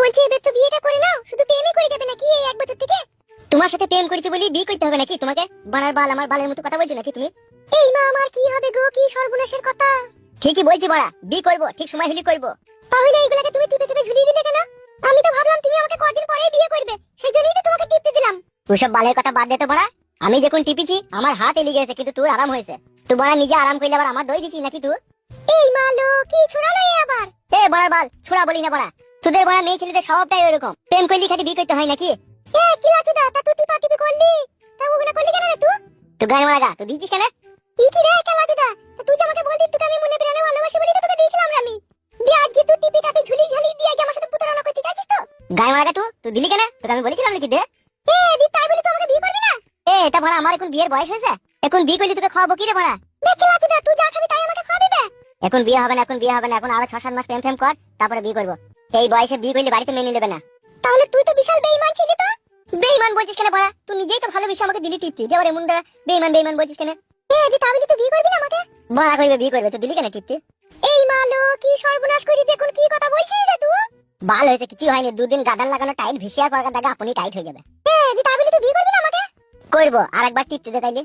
বলছি এবার তো বিয়েটা করে নাও, শুধু প্রেমই করে যাবে নাকি এই 1 বছর থেকে? তোমার সাথে প্রেম করেছি বলি বিয়ে করতে হবে নাকি তোমাকে? বানার বাল আমার বালের মতো কথা বলছো নাকি তুমি? এই মা আমার কি হবে গো, কি সর্বনাশের কথা। ঠিকই বলছি বড়া, বিয়ে করব, ঠিক সময় হলে করব। তাহলে এইগুলাকে তুমি টিপে টিপে ঝুলিয়ে দিলে কেন? আমি তো ভাবলাম তুমি আমাকে কদিন পরেই বিয়ে করবে, সেজন্যই তো তোমাকে টিপতে দিলাম। ওসব বালের কথা বাদ দে তো বড়া। আমি যখন টিপিছি আমার হাত এলি গেছে, কিন্তু তোর আরাম হয়েছে। তুই বড়া নিজে আরাম করলে আবার আমার দই দিছিস নাকি তুই? এই মালো কি ছোড়ালো আবার? এ বড়ার বাল, ছোড়া বলি না বড়া। তোদের বড়া মেয়ে ছেলেদের স্বভাবটাই ওরকম, প্রেম করলি খালি বিয়ে করতে হয় নাকি? এ কি লাচুদা, তা তুই টিপা টিপি করলি, তা ওগুলা করলি কেন রে তুই? তুই গান মারা গা, তুই দিছিস কেন? কি কি রে কে লাচুদা, তা তুই যে আমাকে বলতি তোকে আমি মনে প্রাণে ভালোবাসি বলি তো তোকে দিয়েছিলাম আমি। দিয়ে আজকে তুই টিপি টাপি ঝুলি ঝালি দিয়ে আজকে আমার সাথে প্রতারণা করতে চাইছিস তো? গান মারা গা, তুই দিলি কেন? তোকে আমি বলেছিলাম নাকি দে? এ দি তাই বলি তুই আমাকে বিয়ে করবি না? এ এটা বড়া আমার এখন বিয়ের বয়স হয়েছে, এখন বিয়ে করলি তোকে খাওয়াবো কি রে বড়া? দেখি লাচুদা তুই যা খাবি তাই আমাকে খাওয়াবি বে। এখন বিয়ে হবে না, এখন বিয়ে হবে না, এখন আরো 6-7 মাস প্রেম কর, তারপরে বিয়ে করব। এই বয়সে বিয়ে করলে বাড়িতে মেনে নেবে না। তাহলে তুই তো বিশাল বেঈমান ছিলি তো। বেঈমান বলছিস কেন বড়া? তুই নিজেই তো ভালোবেসে আমাকে দিলি টিপটি, দিয়ে ওরে মুন্ডা বেঈমান বেঈমান বলছিস কেন? এ দি তাহলে তুই বিয়ে করবি না আমাকে? বড়া করবে, বিয়ে করবে, তুই দিলি কেন টিপটি? এই মালো কি সর্বনাশ করি, দেখুন কি কথা বলছিস রে তুই। ভালো হয়েছে, কিছু হয়নি, 2 দিন গাদার লাগানো টাইট ভিসিয়ার পর দেখা আপনি টাইট হয়ে যাবে। এ দি তাহলে তুই বিয়ে করবি না আমাকে? করব, আরেকবার টিপতে দে তাইলে।